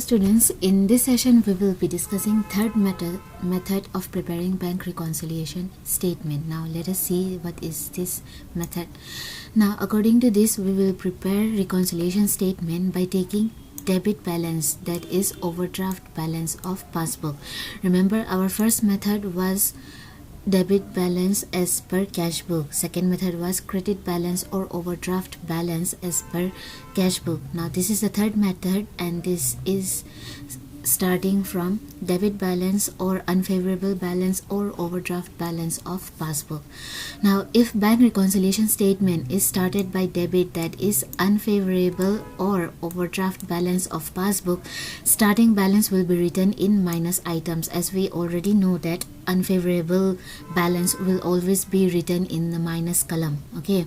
Students, in this session we will be discussing third method of preparing bank reconciliation statement. Now let us see what is this method. Now according to this, we will prepare reconciliation statement by taking debit balance, that is overdraft balance of passbook. Remember, our first method was debit balance as per cash book. Second method was credit balance or overdraft balance as per cash book. Now this is the third method, and this is starting from debit balance or unfavorable balance or overdraft balance of passbook. Now if bank reconciliation statement is started by debit, that is unfavorable or overdraft balance of passbook, starting balance will be written in minus items, as we already know that unfavorable balance will always be written in the minus column. Okay,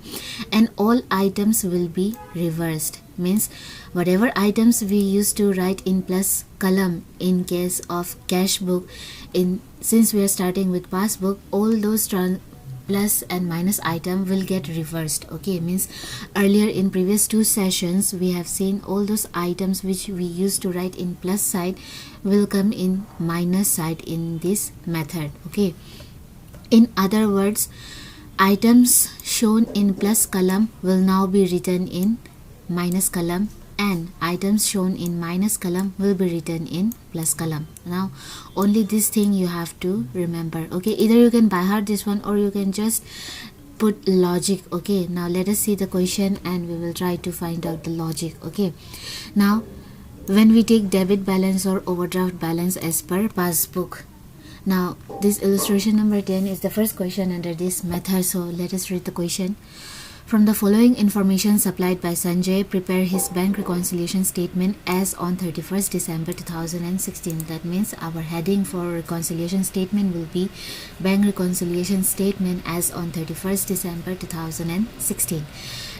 and all items will be reversed, means whatever items we used to write in plus column in case of cash book, since we are starting with passbook, all those plus and minus item will get reversed. Okay, means earlier in previous two sessions we have seen all those items which we used to write in plus side will come in minus side in this method. Okay, in other words, items shown in plus column will now be written in minus column, and items shown in minus column will be written in plus column. Now only this thing you have to remember. Okay, either you can by heart this one or you can just put logic. Okay, now let us see the question and we will try to find out the logic. Okay, now when we take debit balance or overdraft balance as per passbook, now this illustration number 10 is the first question under this method. So let us read the question. From the following information supplied by Sanjay, prepare his bank reconciliation statement as on 31st December 2016. That means our heading for reconciliation statement will be bank reconciliation statement as on 31st December 2016.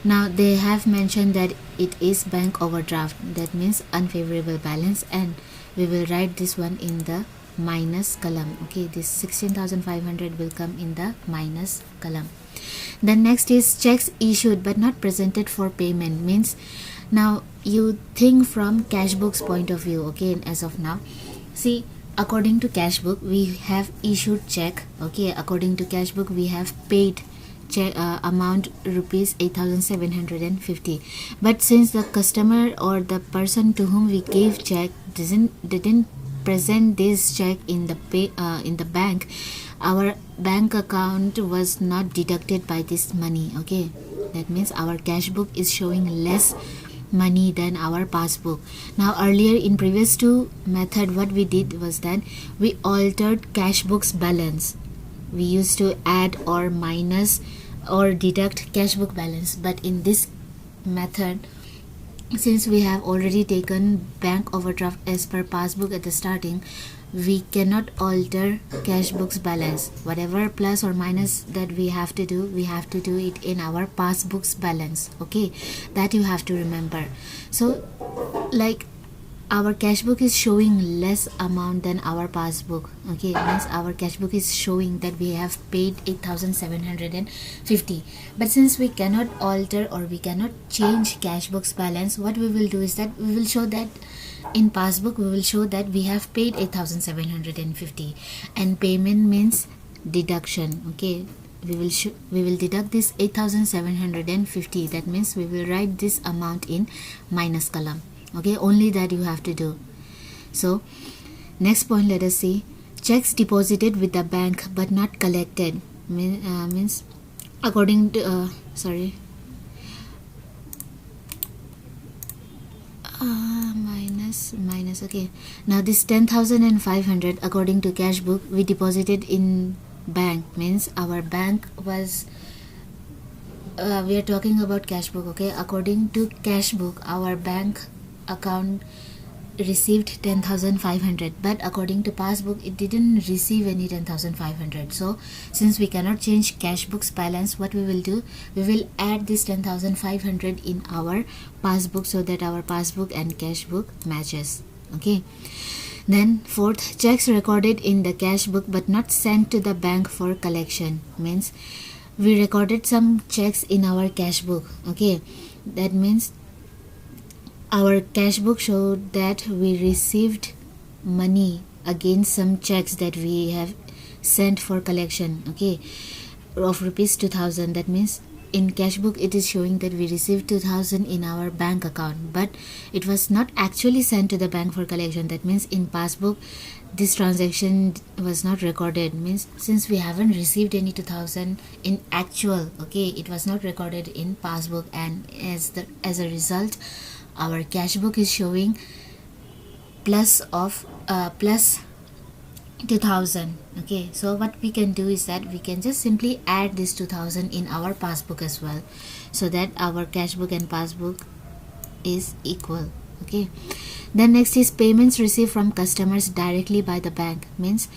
Now they have mentioned that it is bank overdraft, that means unfavorable balance, and we will write this one in the minus column. Okay, this 16,500 will come in the minus column. Then next is checks issued but not presented for payment, means now you think from cash book's point of view. Okay, as of now, see, according to cash book we have issued check. Okay, according to cash book we have paid check amount rupees 8,750, but since the customer or the person to whom we gave check didn't present this check in the bank, our bank account was not deducted by this money. Okay, that means our cash book is showing less money than our passbook. Now earlier in previous two method, what we did was that we altered cash book's balance. We used to add or minus or deduct cash book balance, but in this method, since we have already taken bank overdraft as per passbook at the starting, we cannot alter cash book's balance. Whatever plus or minus that we have to do it in our passbook's balance. Okay, that you have to remember. So like our cash book is showing less amount than our passbook. Okay, means our cash book is showing that we have paid 8,750, but since we cannot alter or we cannot change cash book's balance, what we will do is that we will show that in passbook we will show that we have paid 8,750, and payment means deduction. Okay, we will deduct this 8,750. that means we will write this amount in minus column. Okay, only that you have to do. So next point, let us see. Checks deposited with the bank but not collected, means according to minus. Okay, now this 10,500 according to cash book we deposited in bank, means our bank was we are talking about cash book. Okay, according to cash book our bank account received 10,500, but according to passbook it didn't receive any 10,500. So since we cannot change cash book's balance, what we will do, we will add this 10,500 in our passbook so that our passbook and cash book matches. Okay, then fourth, checks recorded in the cash book but not sent to the bank for collection, means we recorded some checks in our cash book. Okay, that means our cash book showed that we received money against some checks that we have sent for collection, okay, of rupees 2000. That means in cash book it is showing that we received 2000 in our bank account, but it was not actually sent to the bank for collection. That means in passbook this transaction was not recorded, means since we haven't received any 2000 in actual, okay, it was not recorded in passbook, and as a result our cash book is showing plus 2000. Okay, so what we can do is that we can just simply add this 2000 in our passbook as well, so that our cash book and passbook is equal. Okay, then next is payments received from customers directly by the bank, means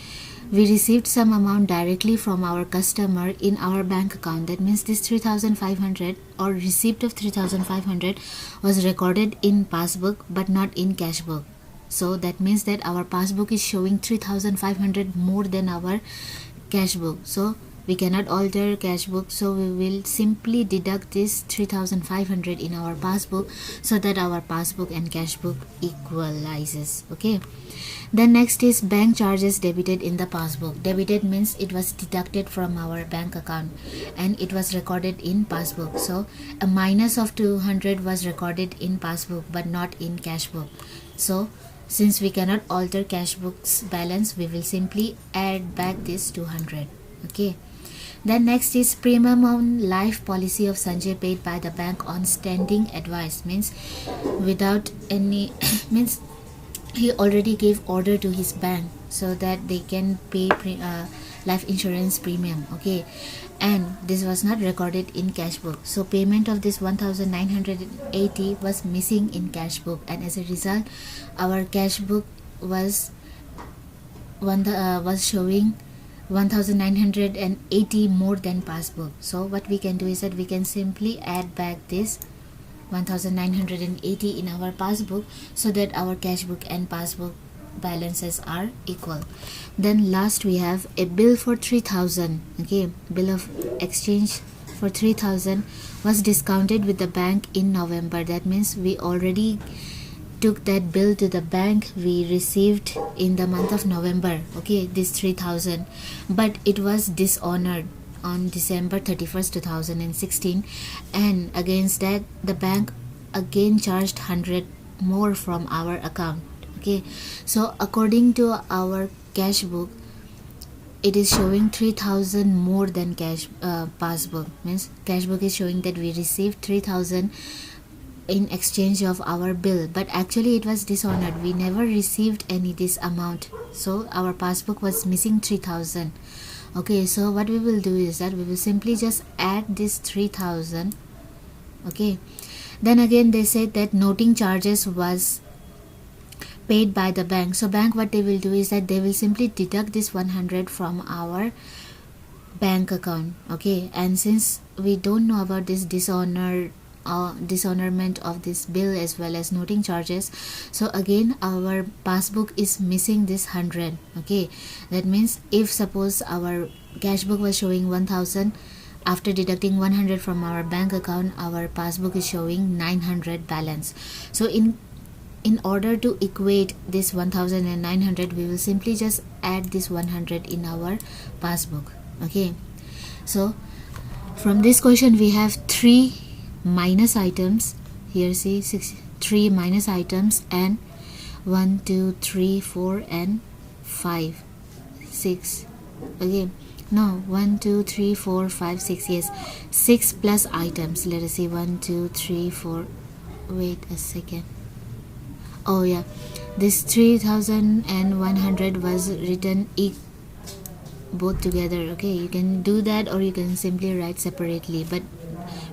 we received some amount directly from our customer in our bank account. That means this 3500 or receipt of 3500 was recorded in passbook but not in cash book. So that means that our passbook is showing 3500 more than our cash book. So we cannot alter cash book, so we will simply deduct this 3500 in our passbook so that our passbook and cash book equalizes. Okay, then next is bank charges debited in the passbook. Debited means it was deducted from our bank account and it was recorded in passbook. So a minus of 200 was recorded in passbook but not in cash book. So since we cannot alter cash book's balance, we will simply add back this 200. Okay, then next is premium on life policy of Sanjay paid by the bank on standing advice, means without any means he already gave order to his bank so that they can pay life insurance premium. Okay, and this was not recorded in cash book, so payment of this 1980 was missing in cash book, and as a result our cash book was showing 1980 more than passbook. So what we can do is that we can simply add back this 1980 in our passbook so that our cash book and passbook balances are equal. Then last we have a bill for 3000. Okay, bill of exchange for 3000 was discounted with the bank in November. That means we already took that bill to the bank, we received in the month of November, okay, this 3000, but it was dishonored on December 31st 2016, and against that the bank again charged 100 more from our account. Okay, so according to our cash book it is showing 3000 more than cash passbook, means cash book is showing that we received 3000 in exchange of our bill, but actually it was dishonored, we never received any this amount, so our passbook was missing 3000. Okay, so what we will do is that we will simply just add this 3000. Okay, then again they said that noting charges was paid by the bank, so bank what they will do is that they will simply deduct this 100 from our bank account. Okay, and since we don't know about this dishonorment of this bill as well as noting charges, so again our passbook is missing this 100. Okay, that means if suppose our cash book was showing 1000, after deducting 100 from our bank account our passbook is showing 900 balance. So in order to equate this 1900 we will simply just add this 100 in our passbook. Okay, so from this question we have 3 minus items here. See, 3 minus items, and 1 2 3 4 and 5 6. Okay, no, 1 2 3 4 5 6, yes, 6 plus items. Let us see, 1 2 3 4, wait a second, oh yeah, this 3100 was written both together. Okay, you can do that or you can simply write separately, but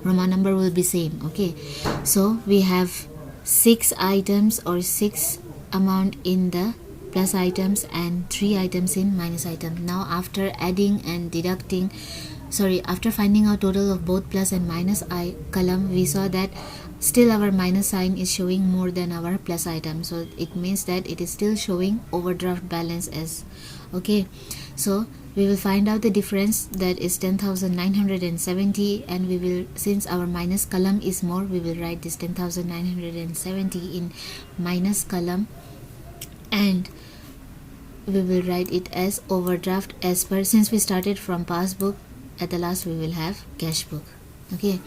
Roman number will be same. Okay, so we have 6 items or 6 amount in the plus items and 3 items in minus item. Now after adding and deducting, after finding out total of both plus and minus column, we saw that still our minus sign is showing more than our plus item, so it means that it is still showing overdraft balance as. Okay, so we will find out the difference, that is 10,970, and we will, since our minus column is more, we will write this 10,970 in minus column, and we will write it as overdraft as per, since we started from passbook, at the last we will have cash book. Okay,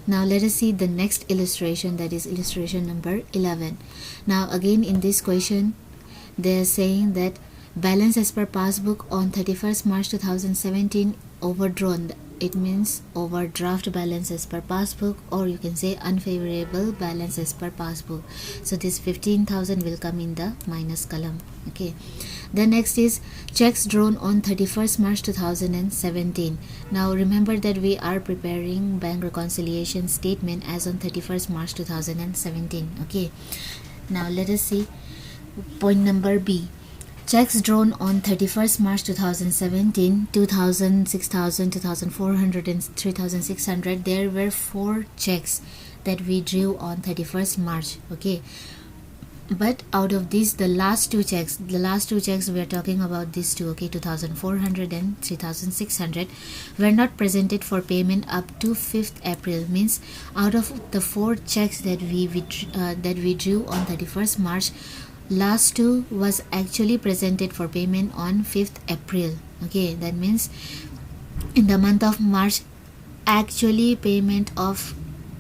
now let us see the next illustration, that is illustration number 11. Now again in this question they are saying that balance as per passbook on 31st March 2017 overdrawn. It means overdraft balance as per passbook, or you can say unfavorable balance as per passbook. So this 15,000 will come in the minus column. Okay, the next is checks drawn on 31st March 2017. Now remember that we are preparing bank reconciliation statement as on 31st March 2017. Okay, now let us see point number B. Checks drawn on 31st March 2017, 2,000, 6,000, 2,400 and 3,600. There were 4 checks that we drew on 31st March. Okay, but out of these, the last two checks we are talking about, these two, okay, 2,400 and 3,600, were not presented for payment up to 5th April. Means out of the 4 checks that we drew on 31st March, last 2 was actually presented for payment on 5th April. Okay, that means in the month of March, actually payment of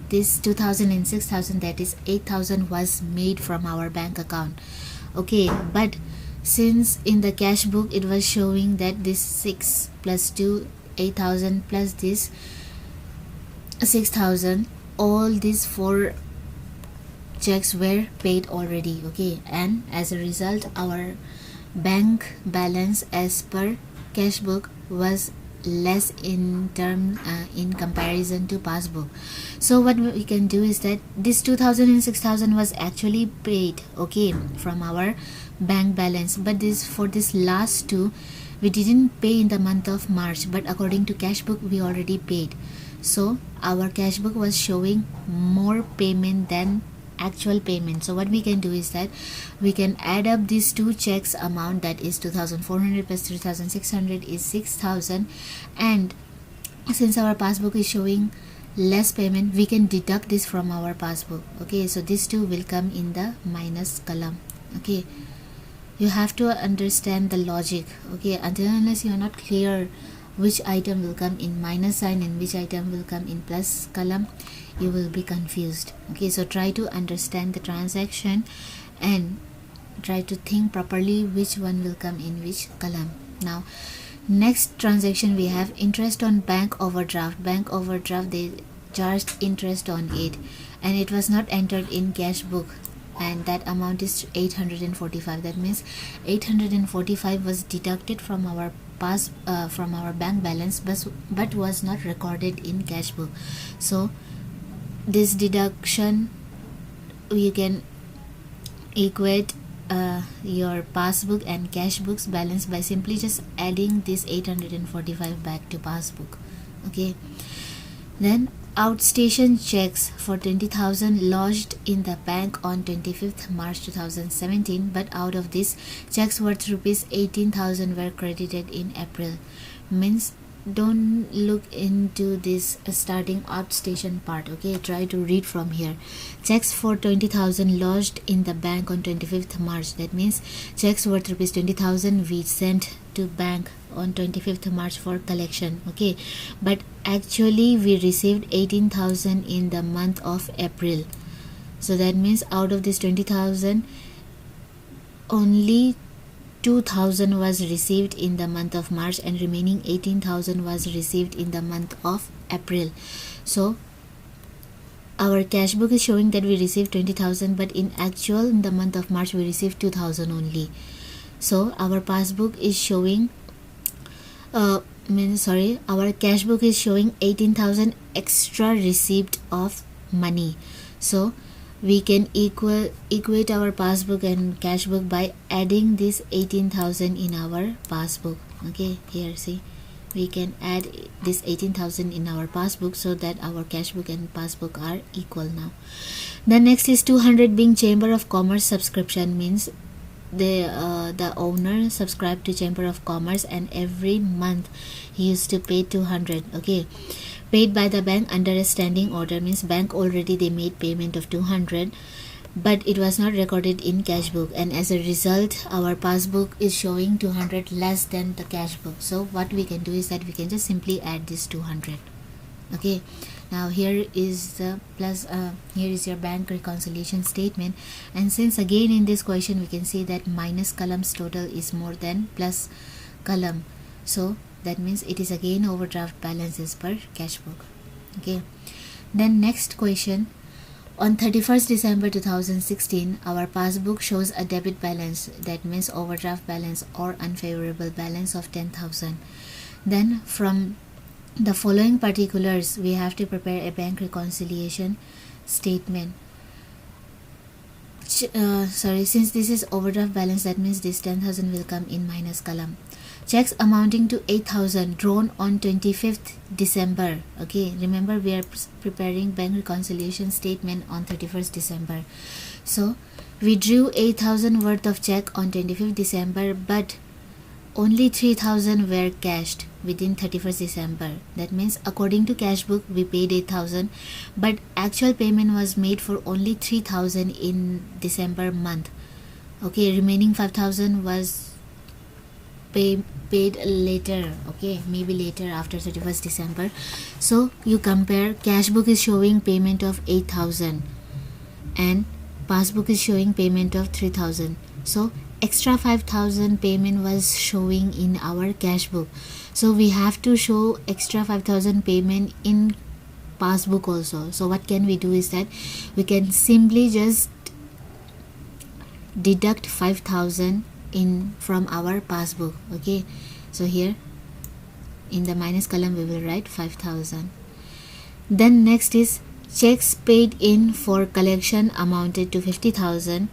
this 2,000 and 6,000, that is 8,000, was made from our bank account. Okay, but since in the cash book it was showing that this 6 plus 2, 8,000 plus this 6,000, all these 4 checks were paid already. Okay, and as a result our bank balance as per cash book was less in comparison to passbook. So what we can do is that this 2,000 and 6,000 was actually paid, okay, from our bank balance, but this, for this last 2, we didn't pay in the month of March, but according to cash book we already paid. So our cash book was showing more payment than actual payment. So what we can do is that we can add up these 2 checks amount, that is 2,400 plus 3,600 is 6,000, and since our passbook is showing less payment, we can deduct this from our passbook. Okay, so these 2 will come in the minus column. Okay, you have to understand the logic. Okay, until unless you are not clear which item will come in minus sign and which item will come in plus column, you will be confused. Okay, so try to understand the transaction and try to think properly which one will come in which column. Now next transaction we have interest on bank overdraft. Bank overdraft, they charged interest on it and it was not entered in cash book, and that amount is 845. That means 845 was deducted from our from our bank balance, but was not recorded in cash book. So this deduction, you can equate your passbook and cash book's balance by simply just adding this 845 back to passbook. Okay, then outstation checks for 20,000 lodged in the bank on 25th March 2017, but out of this, checks worth rupees 18,000 were credited in April. Means don't look into this starting outstation part. Okay, try to read from here. Checks for 20,000 lodged in the bank on 25th March. That means checks worth rupees 20,000 we sent to bank on 25th March for collection. Okay, but actually we received 18,000 in the month of April. So that means out of this 20,000, only 2,000 was received in the month of March and remaining 18,000 was received in the month of April. So our cash book is showing that we received 20,000, but in actual in the month of March we received 2,000 only. So our passbook is showing our cash book is showing 18,000 extra received of money. So we can equate our passbook and cash book by adding this 18,000 in our passbook. Okay, here see we can add this 18,000 in our passbook so that our cash book and passbook are equal now. The next is 200 being Chamber of Commerce subscription, means the owner subscribed to Chamber of Commerce and every month he used to pay 200. Okay, paid by the bank under a standing order, means bank already they made payment of 200, but it was not recorded in cash book, and as a result our passbook is showing 200 less than the cash book. So what we can do is that we can just simply add this 200. Okay, now here is the plus here is your bank reconciliation statement, and since again in this question we can see that minus columns total is more than plus column, so that means it is again overdraft balances per cash book. Okay, then next question. On 31st December 2016, our passbook shows a debit balance, that means overdraft balance or unfavorable balance of 10,000. Then from the following particulars, we have to prepare a bank reconciliation statement. Since this is overdraft balance, that means this 10,000 will come in minus column. Checks amounting to 8,000 drawn on 25th December. Okay, remember we are preparing bank reconciliation statement on 31st December. So we drew 8,000 worth of check on 25th December, but only 3,000 were cashed within 31st December. That means according to cash book we paid 8,000, but actual payment was made for only 3,000 in December month. Okay, remaining 5,000 was paid later. Okay, maybe later after 31st December. So you compare, cash book is showing payment of 8,000 and passbook is showing payment of 3,000. So extra 5,000 payment was showing in our cash book, so we have to show extra 5,000 payment in passbook also. So what can we do is that we can simply just deduct 5,000 in from our passbook. Okay, so here in the minus column we will write 5,000. Then next is checks paid in for collection amounted to 50,000,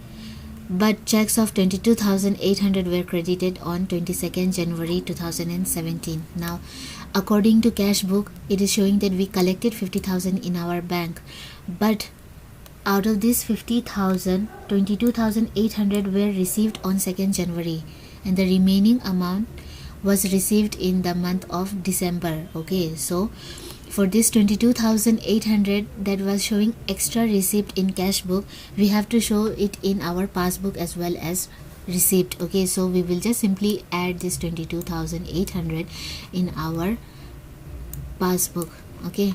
but checks of 22,800 were credited on 22nd January 2017. Now according to cash book it is showing that we collected 50,000 in our bank, but out of this 50,000, 22,800 were received on 2nd January and the remaining amount was received in the month of December. Okay, so for this 22,800 that was showing extra receipt in cash book, we have to show it in our passbook as well as receipt. Okay, so we will just simply add this 22,800 in our passbook. Okay,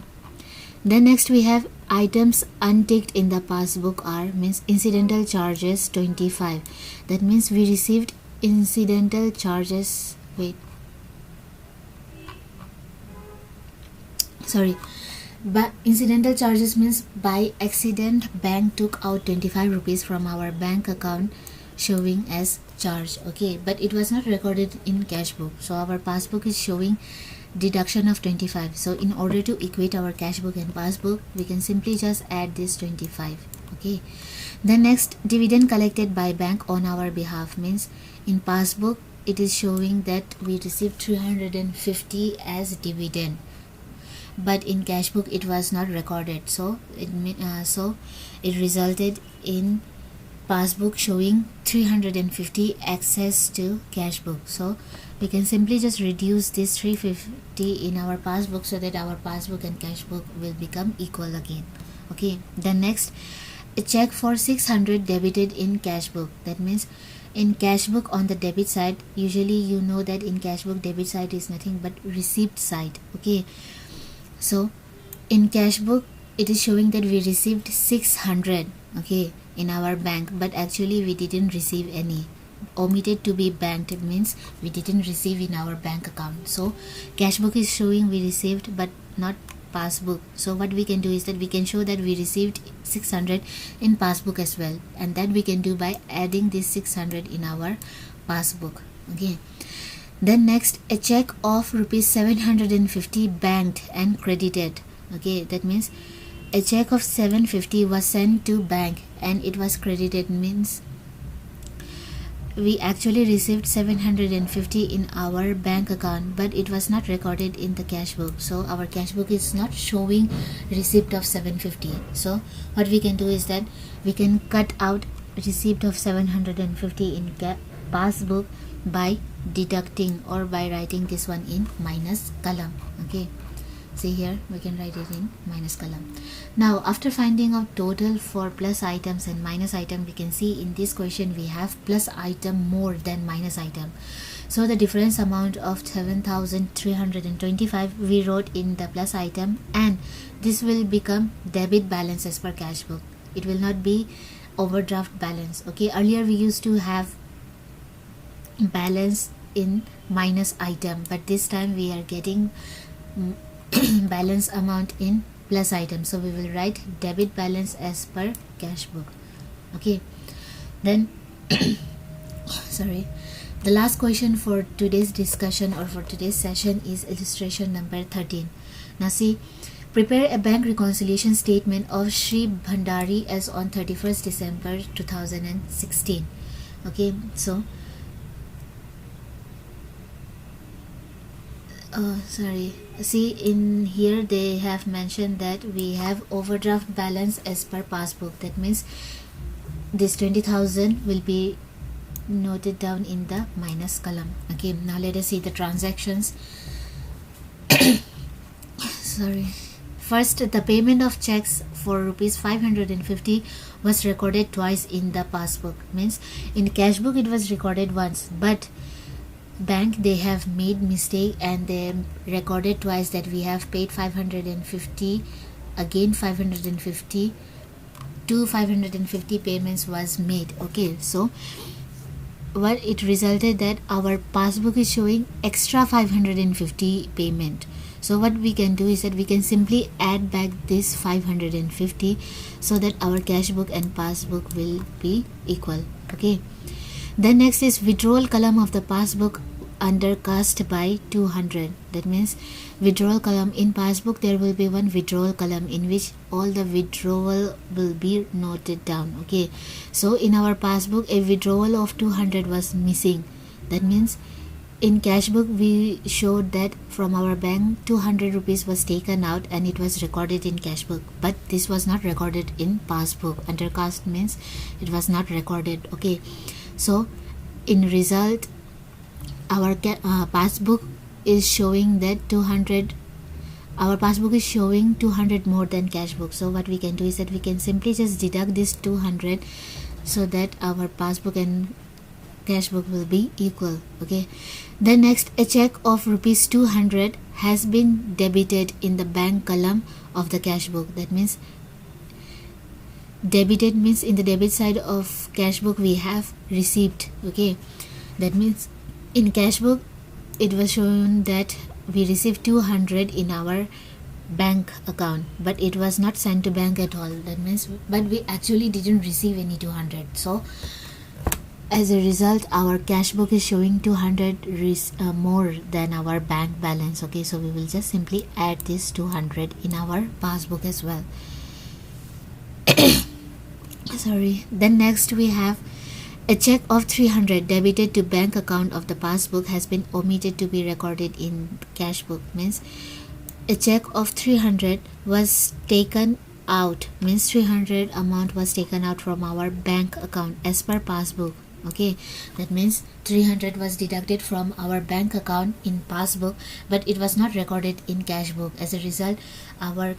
then next we have items unticked in the passbook are, means incidental charges 25. That means we received incidental charges, but incidental charges means by accident bank took out 25 rupees from our bank account showing as charge. Okay, but it was not recorded in cash book, so our passbook is showing deduction of 25. So in order to equate our cash book and passbook, we can simply just add this 25. Okay, then next, dividend collected by bank on our behalf, means in passbook it is showing that we received 350 as dividend, but in cash book it was not recorded, so it resulted in passbook showing 350 access to cash book. So we can simply just reduce this 350 in our passbook so that our passbook and cash book will become equal again. Okay, then next, a check for 600 debited in cash book. That means in cash book on the debit side, usually you know that in cash book debit side is nothing but receipt side. Okay, so in cash book it is showing that we received 600, okay, in our bank, but actually we didn't receive any. Omitted to be banked means we didn't receive in our bank account. So cash book is showing we received but not passbook. So what we can do is that we can show that we received 600 in passbook as well, and that we can do by adding this 600 in our passbook. Okay, then next, a check of rupees 750 banked and credited. Okay, that means a check of 750 was sent to bank and it was credited, means we actually received 750 in our bank account, but it was not recorded in the cash book. So our cash book is not showing receipt of 750. So what we can do is that we can cut out receipt of 750 in passbook by deducting or by writing this one in minus column. Okay, see here we can write it in minus column. Now after finding out total for plus items and minus item, we can see in this question we have plus item more than minus item. So the difference amount of 7,325 we wrote in the plus item, and this will become debit balance as per cash book. It will not be overdraft balance. Okay, earlier we used to have balance in minus item, but this time we are getting balance amount in plus item, so we will write debit balance as per cash book. Okay, then sorry, the last question for today's discussion or for today's session is illustration number 13. Now see, prepare a bank reconciliation statement of Shri Bhandari as on 31st December 2016. Okay, so sorry, see in here they have mentioned that we have overdraft balance as per passbook. That means this 20,000 will be noted down in the minus column. Okay, now let us see the transactions. Sorry, first the payment of checks for rupees 550 was recorded twice in the passbook. Means in cash book it was recorded once, but bank they have made mistake and they recorded twice that we have paid 550, again 550, 550 payments was made. Okay, so what it resulted that our passbook is showing extra 550 payment. So what we can do is that we can simply add back this 550 so that our cash book and passbook will be equal. Okay, then next is withdrawal column of the passbook undercast by 200. That means withdrawal column in passbook there will be one withdrawal column in which all the withdrawal will be noted down. Okay, so in our passbook a withdrawal of 200 was missing. That means in cash book we showed that from our bank 200 rupees was taken out and it was recorded in cash book, but this was not recorded in passbook. Undercast means it was not recorded. Okay, so in result our passbook is showing that 200, our passbook is showing 200 more than cash book. So what we can do is that we can simply just deduct this 200 so that our passbook and cash book will be equal. Okay, then next a check of rupees 200 has been debited in the bank column of the cash book. That means debited means in the debit side of cash book we have received. Okay, that means in cash book it was shown that we received 200 in our bank account, but it was not sent to bank at all. That means but we actually didn't receive any 200. So as a result our cash book is showing 200 more than our bank balance. Okay, so we will just simply add this 200 in our passbook as well. Sorry, then next we have a check of 300 debited to bank account of the passbook has been omitted to be recorded in cash book. Means a check of 300 was taken out, means 300 amount was taken out from our bank account as per passbook. Okay, that means 300 was deducted from our bank account in passbook, but it was not recorded in cash book. As a result our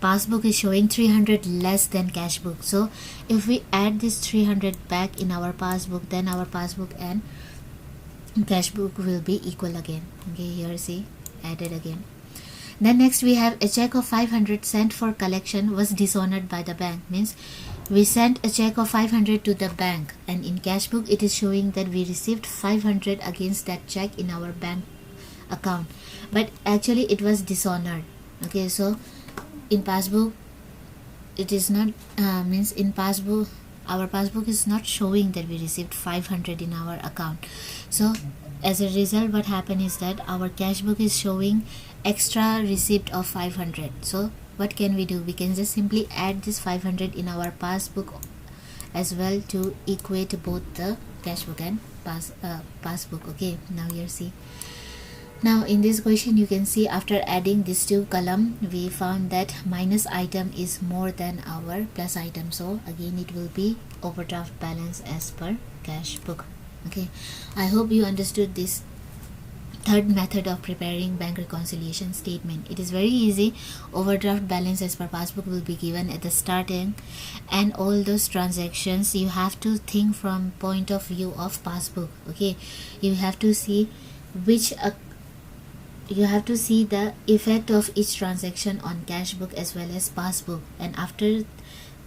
passbook is showing 300 less than cash book. So if we add this 300 back in our passbook, then our passbook and cash book will be equal again. Okay, here see, added again. Then next we have a check of 500 sent for collection was dishonored by the bank. Means we sent a check of 500 to the bank and in cash book it is showing that we received 500 against that check in our bank account, but actually it was dishonored. Okay, so in passbook it is not means in passbook our passbook is not showing that we received 500 in our account. So as a result what happened is that our cash book is showing extra receipt of 500. So what can we do? We can just simply add this 500 in our passbook as well to equate both the cash book and passbook. Okay, now here see. Now in this question you can see after adding these two column we found that minus item is more than our plus item, so again it will be overdraft balance as per cash book. Okay, I hope you understood this third method of preparing bank reconciliation statement. It is very easy. Overdraft balance as per passbook will be given at the starting, and all those transactions you have to think from point of view of passbook. Okay, you have to see which you have to see the effect of each transaction on cash book as well as passbook, and after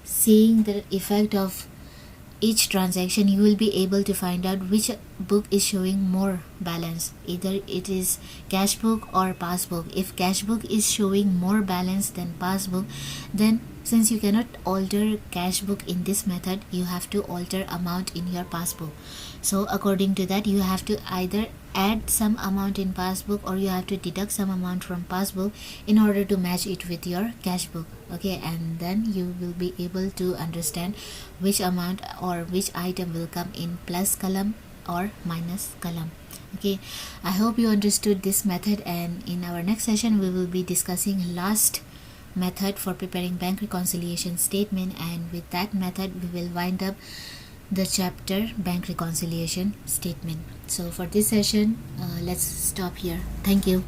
seeing the effect of each transaction you will be able to find out which book is showing more balance, either it is cash book or passbook. If cash book is showing more balance than passbook, then since you cannot alter cash book in this method, you have to alter amount in your passbook. So according to that you have to either add some amount in passbook or you have to deduct some amount from passbook in order to match it with your cash book. Okay, and then you will be able to understand which amount or which item will come in plus column or minus column. Okay, I hope you understood this method, and in our next session we will be discussing last method for preparing bank reconciliation statement, and with that method we will wind up the chapter bank reconciliation statement. So for this session let's stop here. Thank you.